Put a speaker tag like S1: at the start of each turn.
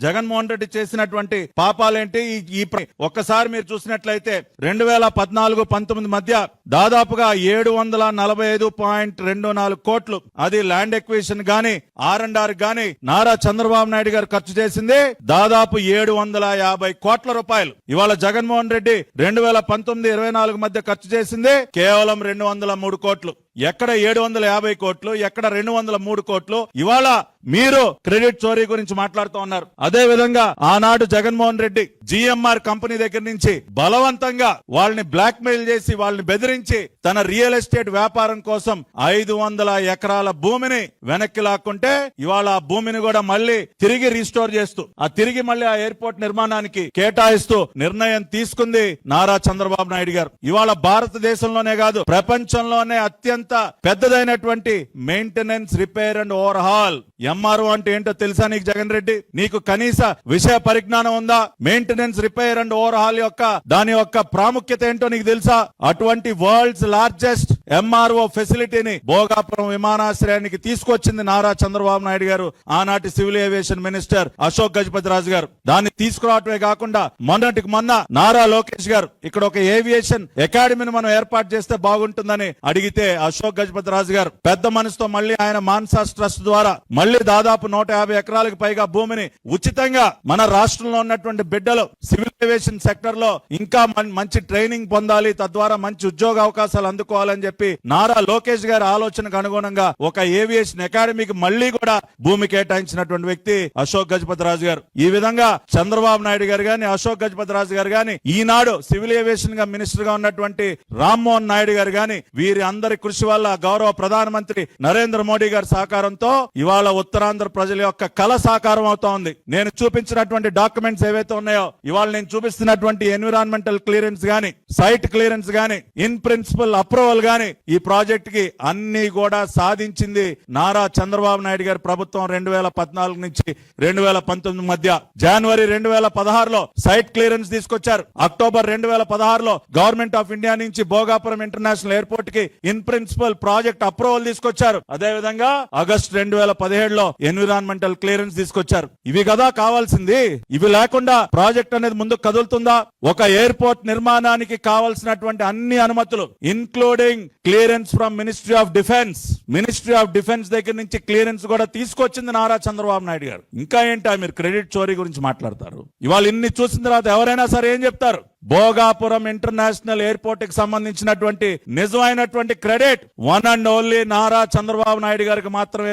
S1: జగన్మోహన్ రెడ్డి చేసినటువంటి పాపాలేంటి? ఒక్కసారి మీరు చూసినట్లయితే 2014-19 మధ్య దాదాపుగా 745.24 కోట్లు అది ల్యాండ్ ఎక్విజిషన్ గాని R&R గాని నారా చంద్రబాబు నాయుడు గారు ఖర్చు చేసింది దాదాపు 750 కోట్ల రూపాయలు. ఇవాళ జగన్మోహన్ రెడ్డి 2019-24 మధ్య ఖర్చు చేసింది కేవలం 203 కోట్లు. ఎక్కడ 750 కోట్లు, ఎక్కడ 203 కోట్లు? ఇవాళ మీరు క్రెడిట్ చోరీ గురించి మాట్లాడుతూ ఉన్నారు. అదే విధంగా ఆనాడు జగన్మోహన్ రెడ్డి GMR కంపెనీ దగ్గర నుంచి బలవంతంగా వాళ్ళని బ్లాక్ మెయిల్ చేసి వాళ్ళని బెదిరించి తన రియల్ ఎస్టేట్ వ్యాపారం కోసం 500 ఎకరాల భూమిని వెనక్కి లాక్కుంటే ఇవాళ ఆ భూమిని కూడా మళ్ళీ తిరిగి రీస్టోర్ చేస్తూ తిరిగి మళ్ళీ ఆ ఎయిర్పోర్ట్ నిర్మాణానికి కేటాయిస్తూ నిర్ణయం తీసుకుంది నారా చంద్రబాబు నాయుడు గారు. ఇవాళ భారతదేశంలోనే కాదు ప్రపంచంలోనే అత్యంత పెద్దదైనటువంటి maintenance, repair and overhaul MRO అంటే ఏంటో తెలుసా నీకు జగన్ రెడ్డి? నీకు కనీస విషయ పరిజ్ఞానం ఉందా? Maintenance, repair and over hall దాని యొక్క ప్రాముఖ్యత ఏంటో నీకు తెలుసా? అటువంటి వరల్డ్స్ లార్జెస్ట్ MRO ఫెసిలిటీని భోగాపురం విమానాశ్రయానికి తీసుకొచ్చింది నారా చంద్రబాబు నాయుడు గారు, ఆనాటి civil aviation minister Ashok Gajapathiraju గారు. దాన్ని తీసుకురావటమే కాకుండా మొన్నటికి మొన్న నారా లోకేష్ గారు ఇక్కడ ఒక ఏవియేషన్ అకాడమీని మనం ఏర్పాటు చేస్తే బాగుంటుందని అడిగితే అశోక్ గజపతిరాజు గారు పెద్ద మనసుతో మళ్ళీ ఆయన మాన్సాస్ ట్రస్ట్ ద్వారా మళ్ళీ దాదాపు 150 ఎకరాలకు పైగా భూమిని ఉచితంగా మన రాష్ట్రంలో ఉన్నటువంటి బిడ్డలు సివిల్ ఏవియేషన్ సెక్టర్ లో ఇంకా మంచి ట్రైనింగ్ పొందాలి, తద్వారా మంచి ఉద్యోగ అవకాశాలు అందుకోవాలని చెప్పి నారా లోకేష్ గారి ఆలోచనకు అనుగుణంగా ఒక ఏవియేషన్ అకాడమీకి మళ్ళీ కూడా భూమి కేటాయించినటువంటి వ్యక్తి అశోక్ గజపతిరాజు గారు. ఈ విధంగా చంద్రబాబు నాయుడు గారు గాని, అశోక్ గజపతిరాజు గారు గాని, ఈనాడు సివిల్ ఏవియేషన్ గా మినిస్టర్ గా ఉన్నటువంటి రామ్మోహన్ నాయుడు గారు గాని, వీరి అందరి కృషి వల్ల గౌరవ ప్రధానమంత్రి నరేంద్ర మోడీ గారి సహకారంతో ఇవాళ ఉత్తరాంధ్ర ప్రజల యొక్క కళ సాకారం అవుతా ఉంది. నేను చూపించినటువంటి డాక్యుమెంట్స్ ఏవైతే ఉన్నాయో, ఇవాళ నేను చూపిస్తున్నటువంటి ఎన్విరాన్మెంటల్ క్లియరెన్స్ గాని, సైట్ క్లియరెన్స్ గాని, ఇన్ ప్రిన్సిపల్ అప్రూవల్ గాని, ఈ ప్రాజెక్ట్ కి అన్ని కూడా సాధించింది నారా చంద్రబాబు నాయుడు గారి ప్రభుత్వం. 2014 నుంచి 2019 మధ్య జనవరి 2016లో సైట్ క్లియరెన్స్ తీసుకొచ్చారు. అక్టోబర్ 2016లో గవర్నమెంట్ ఆఫ్ ఇండియా నుంచి భోగాపురం ఇంటర్నేషనల్ ఎయిర్పోర్ట్ కి ఇన్ ప్రిన్సిపల్ ప్రాజెక్ట్ అప్రూవల్ తీసుకొచ్చారు. అదే విధంగా ఆగస్టు 2017లో ఎన్విరాన్మెంటల్ క్లియరెన్స్ తీసుకొచ్చారు. ఇవి కదా కావాల్సింది. ఇవి లేకుండా ప్రాజెక్ట్ అనేది ముందుకు కదులుతుందా? ఒక ఎయిర్పోర్ట్ నిర్మాణానికి కావాల్సినటువంటి అన్ని అనుమతులు including clearance from ministry of defence దగ్గర నుంచి క్లియరెన్స్ కూడా తీసుకొచ్చింది నారా చంద్రబాబు నాయుడు గారు. ఇంకా ఏంటా మీరు క్రెడిట్ చోరీ గురించి మాట్లాడతారు? ఇవాళ ఇన్ని చూసిన తర్వాత ఎవరైనా సరే ఏం చెప్తారు? భోగాపురం ఇంటర్నేషనల్ ఎయిర్పోర్ట్ కి సంబంధించినటువంటి నిజమైనటువంటి credit one and only Nara Chandrababu Naidu గారికి మాత్రమే